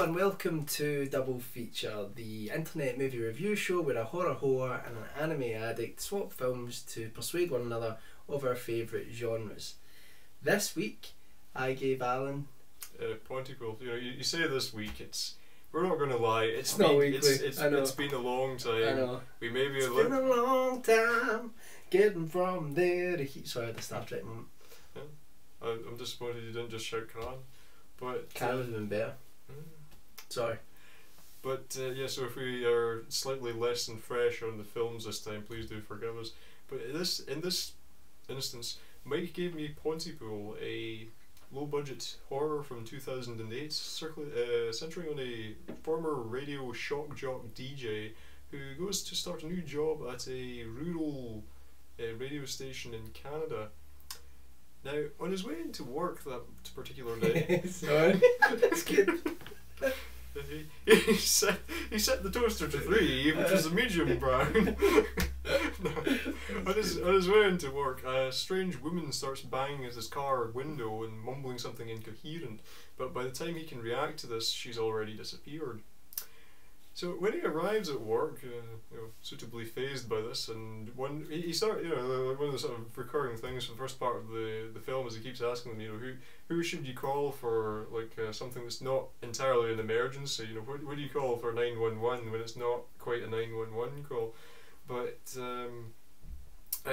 and welcome to Double Feature, the internet movie review show where a horror whore and an anime addict swap films to persuade one another of our favourite genres. This week, I gave Alan... Pontypool. You say this week, we're not going to lie, it's not been, weekly. it's been a long time. I know. We maybe It's been a long time, getting from there to here. Sorry, the Star Trek moment. Yeah. I'm disappointed you didn't just shout Calum. But Calum would have been better. Sorry. But yeah, so if we are slightly less than fresh on the films this time, please do forgive us. But in this instance, Mike gave me Pontypool, a low-budget horror from 2008, centering on a former radio shock jock DJ who goes to start a new job at a rural radio station in Canada. Now, on his way into work that particular day, sorry, it's good. he set the toaster to 3, which was a medium brown. On his way into work, a strange woman starts banging at his car window and mumbling something incoherent, but by the time he can react to this, she's already disappeared. So when he arrives at work, suitably phased by this, and one of the sort of recurring things for the first part of the film is he keeps asking them, who should you call for something that's not entirely an emergency? What do you call for 911 when it's not quite a 911 call? But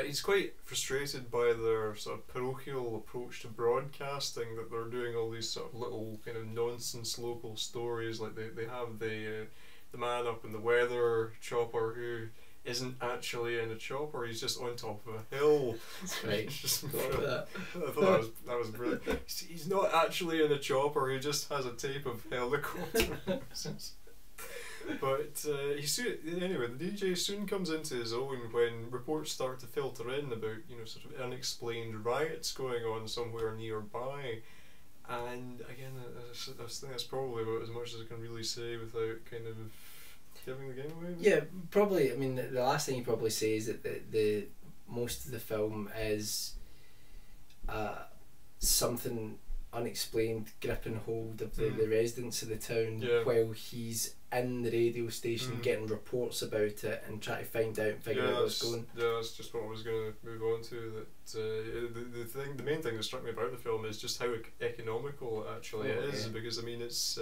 he's quite frustrated by their sort of parochial approach to broadcasting, that they're doing all these sort of little kind of nonsense local stories, like they have the man up in the weather chopper who isn't actually in a chopper, he's just on top of a hill. That's right. I thought that was brilliant. He's not actually in a chopper, he just has a tape of helicopter. But anyway, the DJ soon comes into his own when reports start to filter in about sort of unexplained riots going on somewhere nearby. And again, I think that's probably about as much as I can really say without kind of giving the game away. Yeah, probably. I mean, the last thing you probably say is that the most of the film is something unexplained gripping hold of the residents of the town, while he's in the radio station getting reports about it and trying to find out and figure out what's going. Yeah, that's just what I was going to move on to. That the main thing that struck me about the film is just how economical it actually is, because I mean it's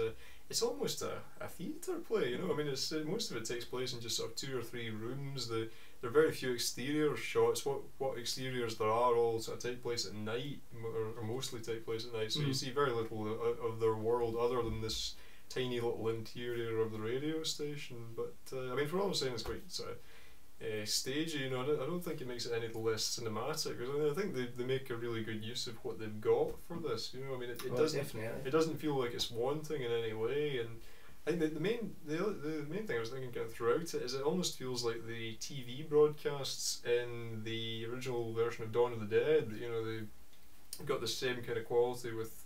almost a theatre play. I mean most of it takes place in just sort of 2 or 3 rooms. There are very few exterior shots. What exteriors there are all sort of take place at night, or mostly take place at night. So you see very little of their world other than this tiny little interior of the radio station. But I mean, for all I'm saying, it's quite sort of stagey. I don't think it makes it any less cinematic. I think they make a really good use of what they've got for this. I mean, it doesn't feel like it's wanting in any way. And I think the main thing I was thinking kind of throughout it is it almost feels like the TV broadcasts in the original version of Dawn of the Dead. They've got the same kind of quality with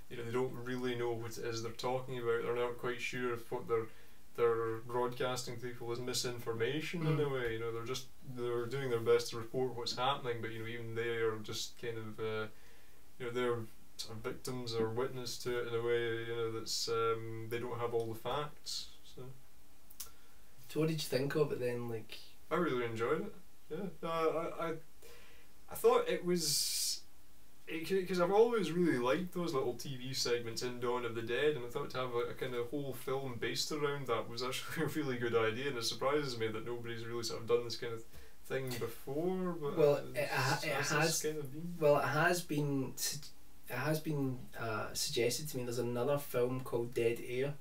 they don't really know what it is they're talking about. They're not quite sure if what they're broadcasting to people is misinformation in a way. They're doing their best to report what's happening, but even they are just kind of they're sort of victims or witness to it in a way that's they don't have all the facts. So what did you think of it then? I really enjoyed it. Yeah, I thought it was. Because I've always really liked those little TV segments in Dawn of the Dead, and I thought to have a kind of whole film based around that was actually a really good idea, and it surprises me that nobody's really sort of done this kind of thing before. But it has been suggested to me there's another film called Dead Air,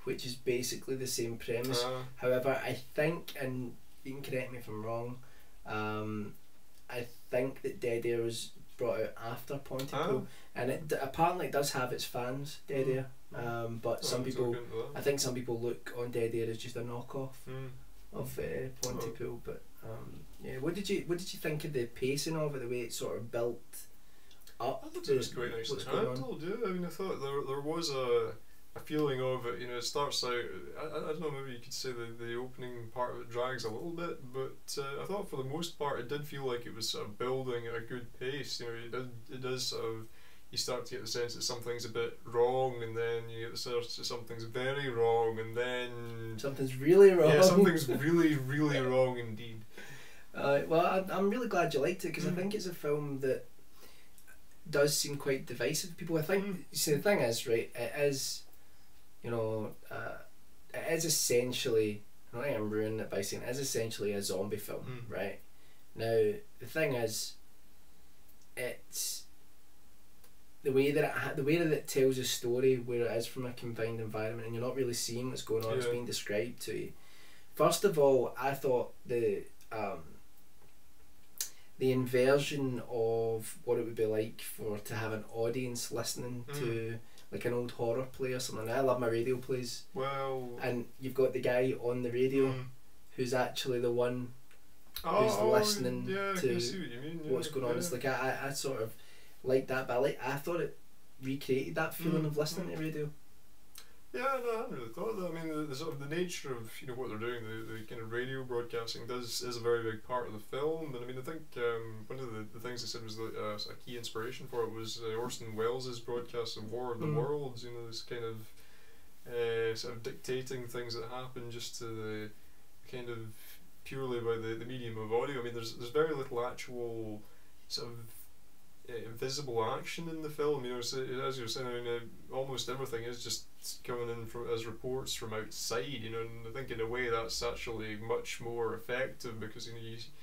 which is basically the same premise. However, I think, and you can correct me if I'm wrong, I think that Dead Air was brought out after Pontypool, and it apparently does have its fans, Dead Air, but some people look on Dead Air as just a knockoff of Pontypool. But yeah, what did you think of the pacing of it, the way it sort of built up? I thought it was quite nicely handled. Yeah, I mean, I thought there was a feeling of it. It starts out. I don't know. Maybe you could say the opening part of it drags a little bit, but I thought for the most part it did feel like it was sort of building at a good pace. It does sort of you start to get the sense that something's a bit wrong, and then you get the sense that something's very wrong, and then something's really wrong. Yeah, something's really, really wrong indeed. Well, I'm really glad you liked it, because I think it's a film that does seem quite divisive. People, I think, see, the thing is, right, it is, you know, it is essentially, I don't think I'm ruining it by saying it is essentially a zombie film, right? Now, the thing is, it's the way that it tells a story where it is from a confined environment and you're not really seeing what's going on. It's being described to you. First of all, I thought the inversion of what it would be like to have an audience listening to like an old horror play or something. I love my radio plays. Well, and you've got the guy on the radio who's actually the one who's listening to what's going on. It's like I sort of like that, but I thought it recreated that feeling of listening to radio. Yeah, no, I hadn't really thought of that. I mean, the sort of the nature of what they're doing, the kind of radio broadcasting is a very big part of the film. And I mean, I think one of the things they said was that a key inspiration for it was Orson Welles' broadcast of War of the Worlds. You know, this kind of sort of dictating things that happen just to the kind of purely by the medium of audio. I mean, there's very little actual sort of visible action in the film. You know, so, as you were saying, I mean, almost everything is just coming in as reports from outside. You know, and I think in a way that's actually much more effective, because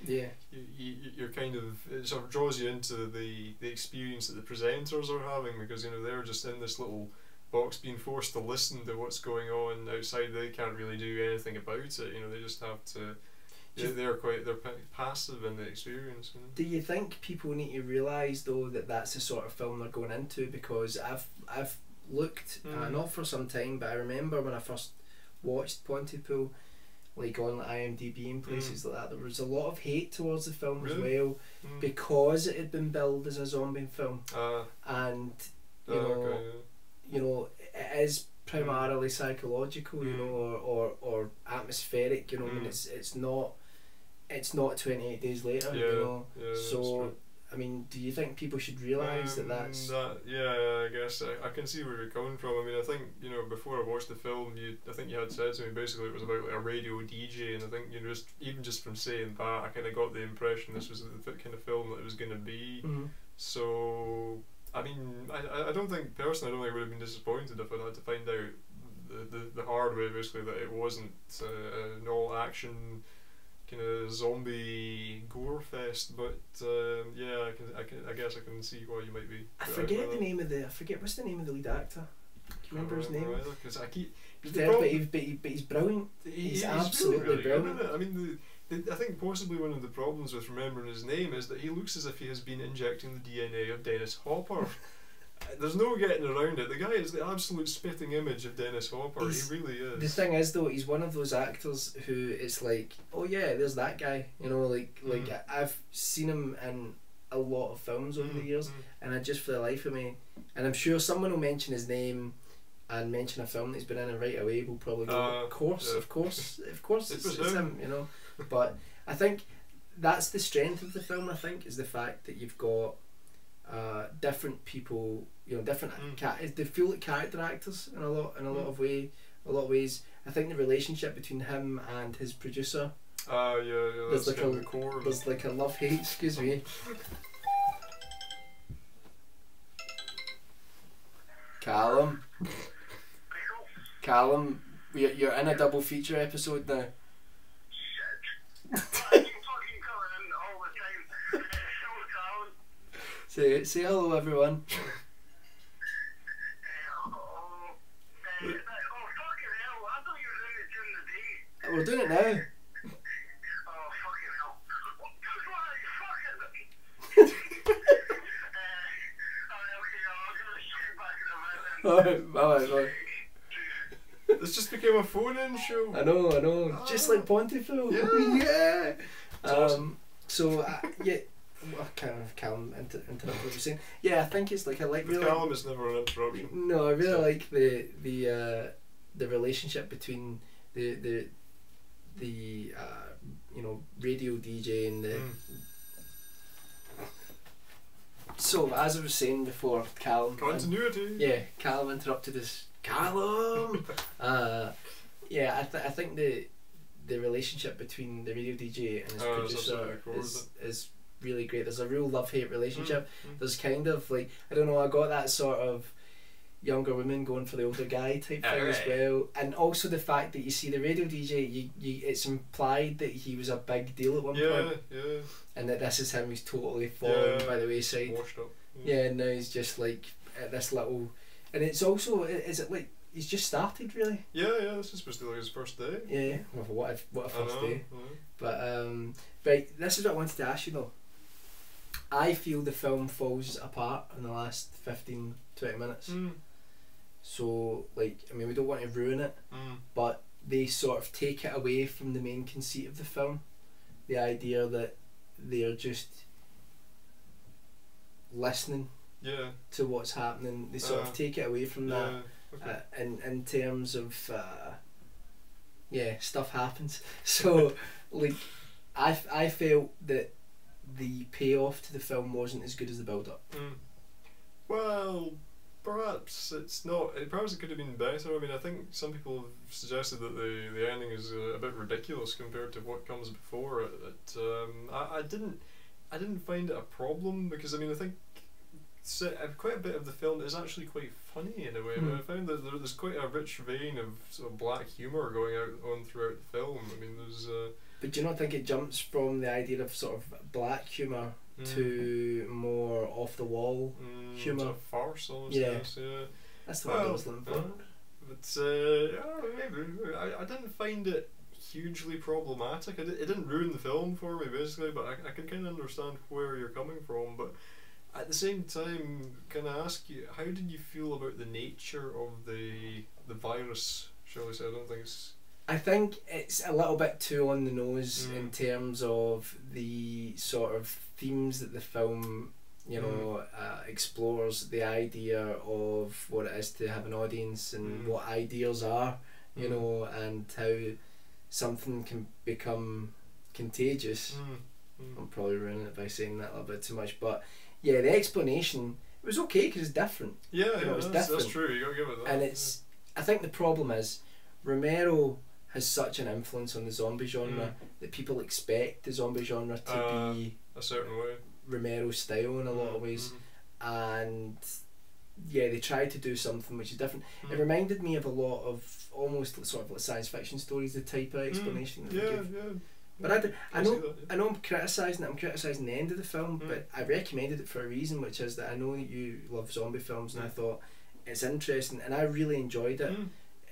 you're kind of, it sort of draws you into the experience that the presenters are having, because they're just in this little box being forced to listen to what's going on outside. They can't really do anything about it. They just have to. They're passive in the experience. Do you think people need to realise though that that's the sort of film they're going into? Because I've looked, not for some time, but I remember when I first watched Pontypool, like on IMDb and places like that, there was a lot of hate towards the film as well, because it had been billed as a zombie film, and you know, it is primarily psychological, you know, or atmospheric. You know, I mean, it's not 28 Days Later, you know. So I mean, do you think people should realise that's I guess I can see where you're coming from. I mean, I think before I watched the film, I think you had said to me basically it was about like a radio DJ, and I think just from saying that, I kind of got the impression this was the kind of film that it was going to be. So I mean, I don't think personally, I would have been disappointed if I had to find out the hard way, basically, that it wasn't an all action kind of zombie gore fest. But I guess I can see why you might be. I forget what's the name of the lead actor. Do you remember his name? Because I keep. But he's brilliant. He's absolutely really brilliant. I mean, I think possibly one of the problems with remembering his name is that he looks as if he has been injecting the DNA of Dennis Hopper. There's no getting around it. The guy is the absolute spitting image of Dennis Hopper. He really is. The thing is, though, he's one of those actors who it's like, oh yeah, there's that guy. You know, like I've seen him in a lot of films over the years, and I just, for the life of me, and I'm sure someone will mention his name and mention a film that he's been in, and right away we'll probably go, of course, it's him, you know. But I think that's the strength of the film. I think is the fact that you've got different people, you know, different they feel like character actors in a lot of ways. I think the relationship between him and his producer, there's like a love-hate. Excuse me. Calum, you're in a double feature episode now. Say hello, everyone. We're doing it now. Bye. This just became a phone-in show. I know. Just like Pontypool. Yeah. Awesome. So Calum interrupt what you're saying. Yeah, I think it's like Calum is never an interruption. No, I really like the relationship between the you know, radio DJ and the So as I was saying before, Calum. Continuity. Yeah, Calum interrupted us. Calum. Yeah, I think the relationship between the radio DJ and his producer is really great. There's a real love-hate relationship. There's kind of like, I don't know, I got that sort of younger woman going for the older guy type thing as well, and also the fact that you see the radio DJ, it's implied that he was a big deal at one point, and that this is him who's totally fallen by the wayside, washed up. And now he's just like at this little, and it's also, is it like he's just started really? This is supposed to be like his first day. Yeah, well, what a first day. But right, this is what I wanted to ask you though. I feel the film falls apart in the last 15-20 minutes. So, like, I mean, we don't want to ruin it, but they sort of take it away from the main conceit of the film. The idea that they're just listening to what's happening. They sort of take it away from that. In terms of, stuff happens. So, like, I felt that the payoff to the film wasn't as good as the build-up. Well, perhaps it's not. Perhaps it could have been better. I mean, I think some people have suggested that the ending is a bit ridiculous compared to what comes before it. I didn't find it a problem, because I mean, I think quite a bit of the film is actually quite funny in a way. I mean, I found that there's quite a rich vein of sort of black humour going on throughout the film. I mean, there's. But do you not think it jumps from the idea of sort of black humour to more off the wall humour? Sort of farce almost. That's the word I was looking for. But maybe I didn't find it hugely problematic. It didn't ruin the film for me basically, but I can kind of understand where you're coming from. But at the same time, can I ask you, how did you feel about the nature of the virus? Shall we say? I think it's a little bit too on the nose in terms of the sort of themes that the film, explores. The idea of what it is to have an audience and what ideas are, and how something can become contagious. I'm probably ruining it by saying that a little bit too much, but yeah, the explanation, it was okay because it's different. It was different. That's true. You gotta give it that. And I think the problem is Romero has such an influence on the zombie genre that people expect the zombie genre to be a certain way, Romero style in a lot of ways, and they tried to do something which is different. It reminded me of a lot of almost sort of like science fiction stories, the type of explanation that they give. But I know I'm criticising it. I'm criticising the end of the film, but I recommended it for a reason, which is that I know you love zombie films, and I thought it's interesting, and I really enjoyed it.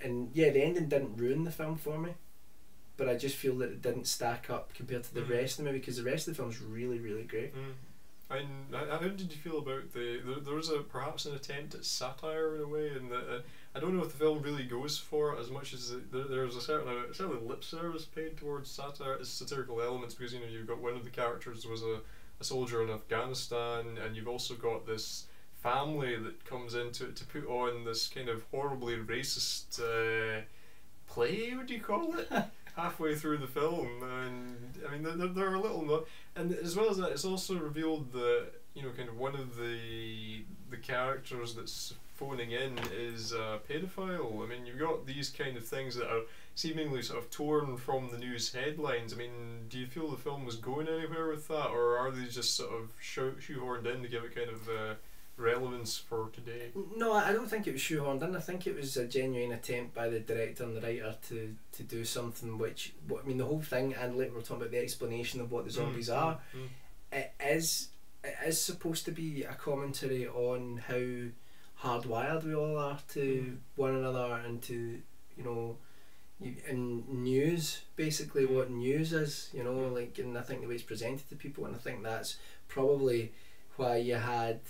And the ending didn't ruin the film for me, but I just feel that it didn't stack up compared to the rest of the movie, because the rest of the film's really, really great. And how did you feel about there was perhaps an attempt at satire in a way, and I don't know if the film really goes for it as much as there's a certain lip service paid towards satirical elements, because you've got one of the characters was a soldier in Afghanistan, and you've also got this family that comes into it to put on this kind of horribly racist play, would you call it? Halfway through the film, and I mean there are a little and as well as that, it's also revealed that kind of one of the characters that's phoning in is a paedophile. I mean, you've got these kind of things that are seemingly sort of torn from the news headlines. I mean, do you feel the film was going anywhere with that, or are they just sort of shoehorned in to give it kind of relevance for today? No, I don't think it was shoehorned in. I think it was a genuine attempt by the director and the writer to do something which, I mean, the whole thing, and like we're talking about the explanation of what the zombies are, it is supposed to be a commentary on how hardwired we all are to one another, and to in news, basically what news is, like, and I think the way it's presented to people, and I think that's probably why you had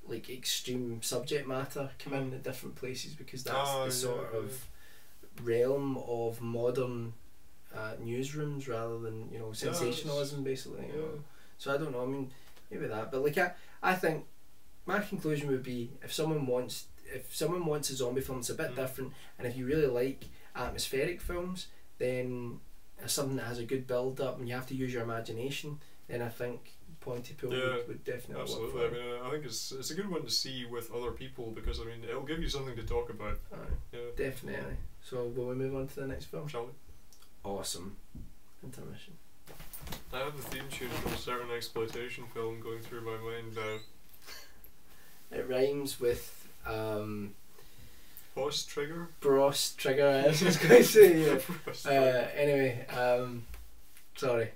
like extreme subject matter come in at different places, because that's the sort of realm of modern newsrooms rather than sensationalism, basically. So I don't know. I mean, maybe that, but like I think my conclusion would be, if someone wants a zombie film that's a bit different, and if you really like atmospheric films, then something that has a good build up and you have to use your imagination, then I think Pontypool would definitely absolutely. work for. I mean, I think it's a good one to see with other people because I mean it'll give you something to talk about. Definitely. So will we move on to the next film? Shall we? Awesome. Intermission. I have the theme tune from a certain exploitation film going through my mind now. It rhymes with Boss Trigger? Bros Trigger, I was going to say, yeah. Anyway, sorry.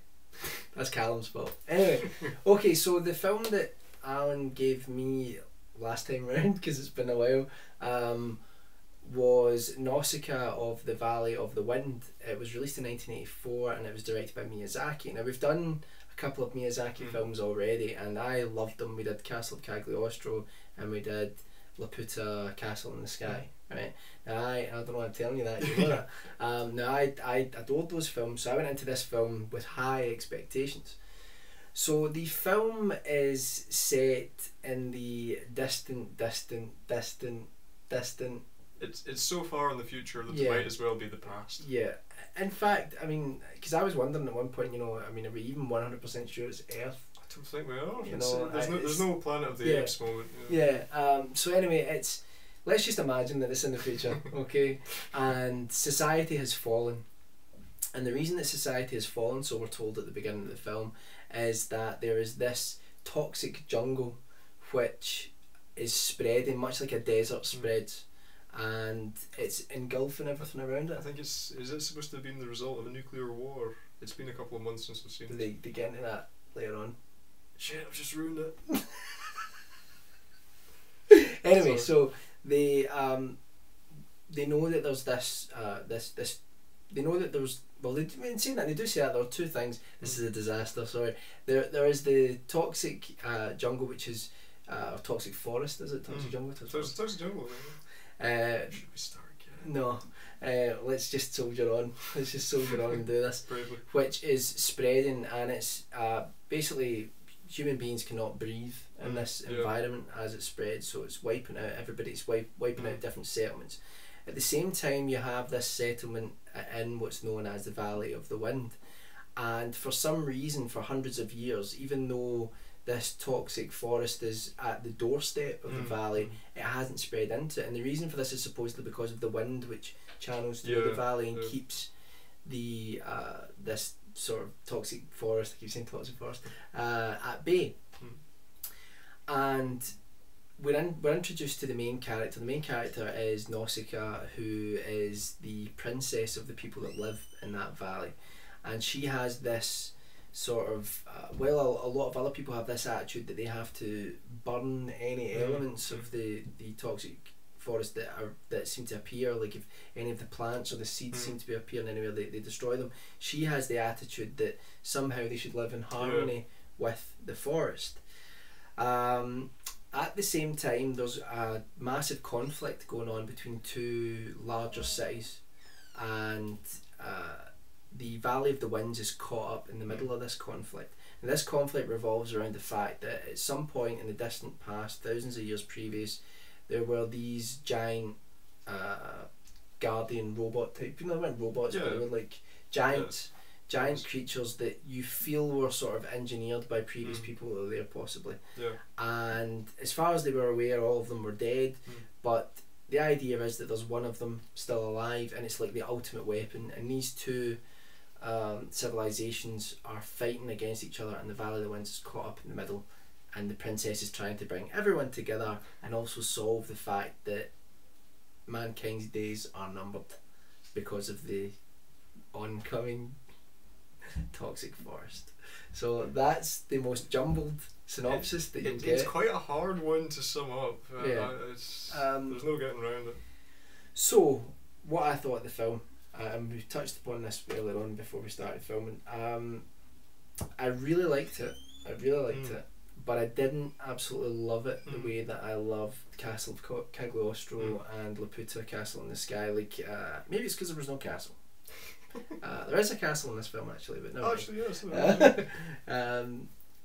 That's Calum's fault. Anyway, okay, so the film that Alan gave me last time round, because it's been a while, was Nausicaa of the Valley of the Wind. It was released in 1984 and it was directed by Miyazaki. Now we've done a couple of Miyazaki films already and I loved them. We did Castle of Cagliostro and we did Laputa Castle in the Sky. Right? Now I don't know why I'm telling you that. You know that. Now I adored those films, so I went into this film with high expectations. So the film is set in the distant. It's so far in the future that it might as well be the past. Yeah. In fact, I mean, because I was wondering at one point, you know, I mean, are we even 100% sure it's Earth? I don't think we are. You know, there's no Planet of the Apes moment. So anyway, let's just imagine that it's in the future, okay? And society has fallen. And the reason that society has fallen, so we're told at the beginning of the film, is that there is this toxic jungle which is spreading much like a desert spreads. And it's engulfing everything around it. I think is it supposed to have been the result of a nuclear war? It's been a couple of months since I've seen it. They get into that later on. Shit, I've just ruined it. Anyway, so they know that there's this they know that there's, well, they didn't say that, they do say that there are two things. This is a disaster, sorry. There is the toxic jungle, which is toxic forest, is it? Toxic jungle? Toxic jungle, should we start again? No. Let's just soldier on. Let's just soldier on and do this. Bravely. Which is spreading, and it's basically human beings cannot breathe in this environment as it spreads, so it's wiping out everybody. It's wiping out different settlements. At the same time, you have this settlement in what's known as the Valley of the Wind, and for some reason, for hundreds of years, even though this toxic forest is at the doorstep of the valley, it hasn't spread into it. And the reason for this is supposedly because of the wind which channels through the valley and keeps the this sort of toxic forest, I keep saying toxic forest, at bay. And we're introduced to the main character. The main character is Nausicaa, who is the princess of the people that live in that valley. And she has this sort of a lot of other people have this attitude that they have to burn any elements of the toxic forest that seem to appear, like if any of the plants or the seeds seem to be appearing anywhere, they destroy them. She has the attitude that somehow they should live in harmony with the forest. At the same time, there's a massive conflict going on between two larger cities, and the Valley of the Winds is caught up in the middle of this conflict. And this conflict revolves around the fact that at some point in the distant past, thousands of years previous, there were these giant guardian robot type, you know, they weren't robots, but they were like giant creatures that you feel were sort of engineered by previous people that were there possibly. And as far as they were aware, all of them were dead, but the idea is that there's one of them still alive, and it's like the ultimate weapon, and these two civilizations are fighting against each other, and the Valley of the Winds is caught up in the middle, and the princess is trying to bring everyone together and also solve the fact that mankind's days are numbered because of the oncoming toxic forest. So that's the most jumbled synopsis that you get. It's quite a hard one to sum up. There's no getting around it. So what I thought of the film, and we touched upon this earlier on before we started filming, I really liked it. But I didn't absolutely love it the way that I love Castle of Cagliostro and Laputa Castle in the Sky. Like maybe it's because there was no castle. There is a castle in this film actually, but no. Actually, yes.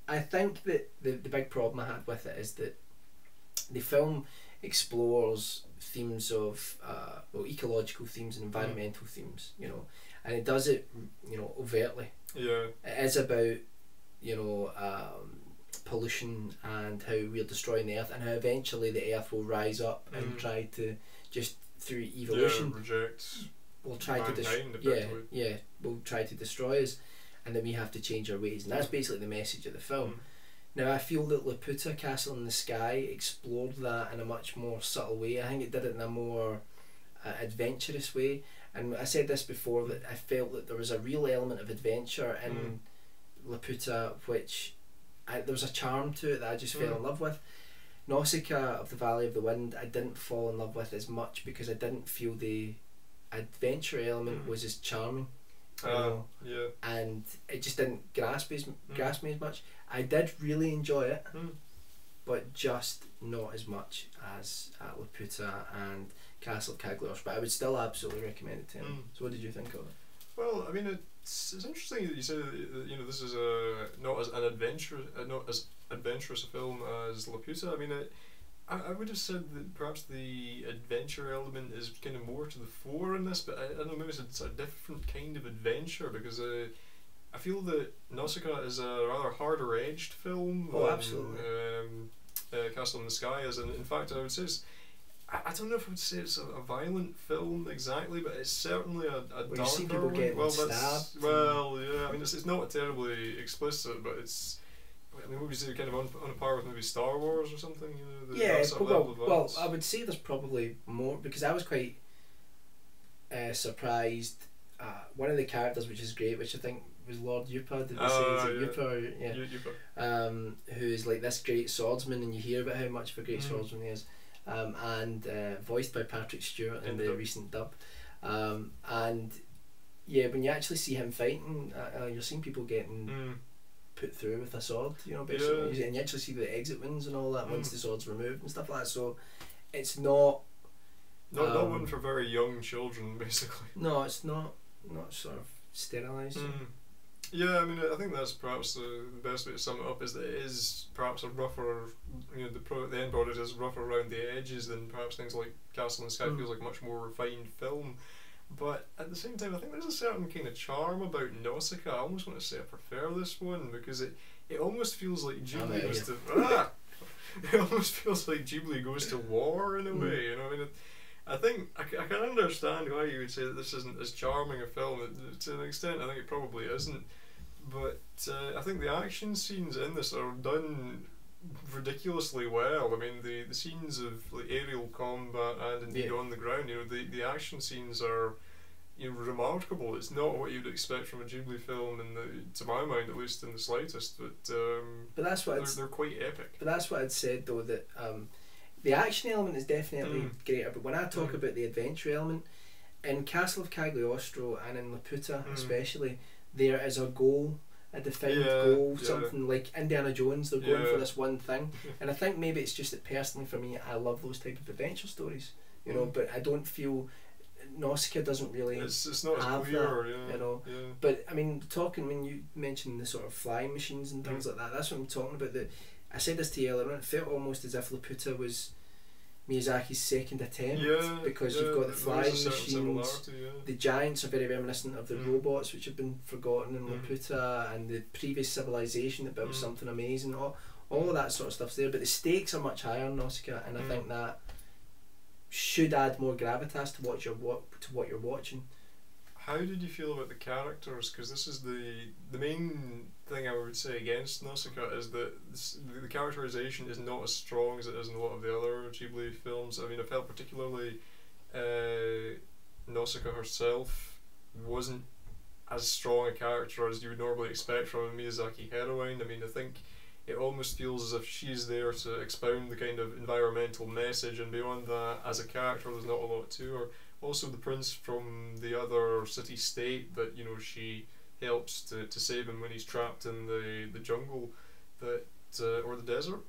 I think that the big problem I had with it is that the film explores themes of ecological themes and environmental themes, you know, and it does it, you know, overtly. Yeah. It is about, you know, pollution and how we're destroying the earth, and how eventually the earth will rise up and try to, just through evolution, reject will try to will try to destroy us, and then we have to change our ways, and that's basically the message of the film. Now I feel that Laputa, Castle in the Sky, explored that in a much more subtle way. I think it did it in a more adventurous way, and I said this before, that I felt that there was a real element of adventure in Laputa, which there was a charm to it that I just fell in love with. Nausicaa of the Valley of the Wind I didn't fall in love with as much, because I didn't feel the adventure element was as charming, and it just didn't grasp me as much. I did really enjoy it, but just not as much as Laputa and Castle of Cagliostro, but I would still absolutely recommend it to him. So what did you think of it? Well, I mean, it's interesting that you say that, this is not as adventurous a film as Laputa. I mean, I would have said that perhaps the adventure element is kind of more to the fore in this, but I don't know, maybe it's a different kind of adventure, because I feel that Nausicaa is a rather harder edged film than Castle in the Sky is, and in fact I would say I don't know if I would say it's a violent film exactly, but it's certainly a darker you see people getting stabbed. Well, yeah, I mean it's not terribly explicit, but it's, I mean, what would you say, kind of on a par with maybe Star Wars or something? Well, I would say there's probably more, because I was quite surprised. One of the characters, which is great, which I think was Lord Yupa, did they say? Yupa? Yeah. Yupa. Who is like this great swordsman, and you hear about how much of a great swordsman he is. And voiced by Patrick Stewart in the recent dub. And yeah, when you actually see him fighting, you're seeing people getting put through with a sword, basically, and you actually see the exit wounds and all that once the sword's removed and stuff like that. So it's not one for very young children, basically. No, it's not sort of sterilised. Yeah, I mean, I think that's perhaps the best way to sum it up, is that it is perhaps a rougher, the end product is rougher around the edges than perhaps things like Castle in the Sky feels like a much more refined film. But at the same time, I think there's a certain kind of charm about Nausicaa. I almost want to say I prefer this one, because it almost feels like Ghibli goes to it almost feels like Ghibli goes to war in a way. I mean, I think I can understand why you would say that this isn't as charming a film. To an extent, I think it probably isn't. But I think the action scenes in this are done ridiculously well. I mean, the scenes of like aerial combat and indeed on the ground, the action scenes are remarkable. It's not what you'd expect from a Ghibli film, to my mind at least, in the slightest. But that's what they're quite epic. But that's what I'd said though, that the action element is definitely greater. But when I talk about the adventure element, in Castle of Cagliostro and in Laputa especially, there is a goal, a defined goal, something like Indiana Jones. They're going for this one thing, and I think maybe it's just that personally for me, I love those type of adventure stories, but I don't feel Nausicaa doesn't really. It's not have as clear, that, But I mean, when you mentioned the sort of flying machines and things like that, that's what I'm talking about. That I said this to you earlier on. It felt almost as if Laputa was Miyazaki's second attempt, because you've got the flying machines. The giants are very reminiscent of the robots, which have been forgotten in Laputa, and the previous civilization that built something amazing. All of that sort of stuff's there, but the stakes are much higher in Nausicaa, and I think that should add more gravitas to what you're watching. How did you feel about the characters? Because this is the main thing I would say against Nausicaa, is that the characterization is not as strong as it is in a lot of the other Ghibli films. I mean, I felt particularly Nausicaa herself wasn't as strong a character as you would normally expect from a Miyazaki heroine. I mean, I think it almost feels as if she's there to expound the kind of environmental message, and beyond that, as a character, there's not a lot to her. Also, the prince from the other city-state that she helps to save him when he's trapped in the jungle, or the desert,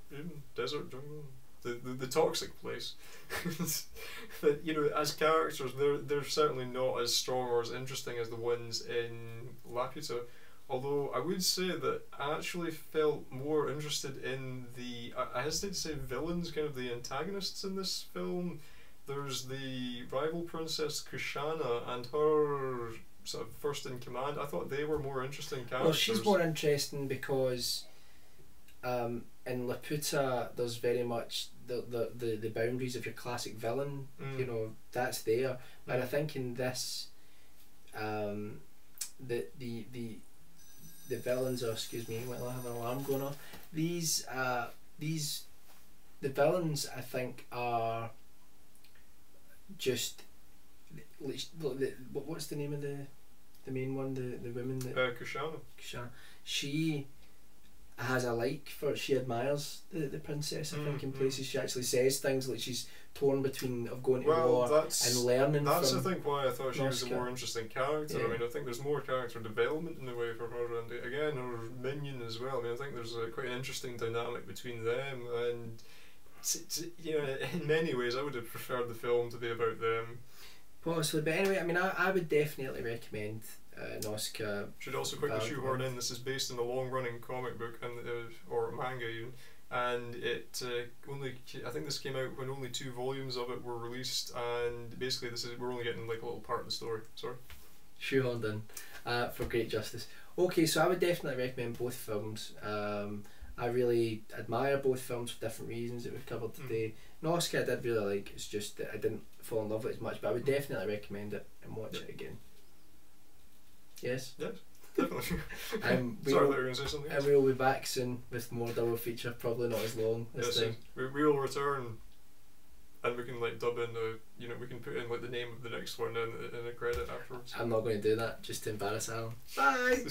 jungle, the toxic place. That as characters, they're certainly not as strong or as interesting as the ones in Laputa. Although I would say that I actually felt more interested in I hesitate to say villains, kind of the antagonists in this film. There's the rival princess Kushana and her sort of first in command. I thought they were more interesting characters. Well, she's more interesting because in Laputa, there's very much the boundaries of your classic villain. You know, that's there. But I think in this, the villains are, excuse me, while I have an alarm going off. The villains, I think, are just what's the name of the main one, the woman that Kushana. She has a like for, she admires the princess, I think, in places. She actually says things like she's torn between of going to war and learning. That's from I think why I thought she was a Nausicaa. more interesting character. I mean, I think there's more character development in the way for her, and again her minion as well. I mean, I think there's quite an interesting dynamic between them, and you know, in many ways I would have preferred the film to be about them. Possibly, but anyway, I mean, I would definitely recommend Nausicaa. Should also quickly shoehorn in, this is based on a long-running comic book and or manga even, and it only, I think this came out when only 2 volumes of it were released, and basically we're only getting like a little part of the story. Sorry. Shoehorned in for great justice. Okay, so I would definitely recommend both films. I really admire both films for different reasons that we've covered today. Nausicaa I did really like, it's just that I didn't fall in love with it as much, but I would definitely recommend it and watch it again. Yes? Yes, definitely. Sorry, I thought you were going to say something else. And we'll be back soon with more double feature, probably not as long this time. We will return, and we can like dub in we can put in like the name of the next one in a credit afterwards. I'm not going to do that, just to embarrass Alan. Bye!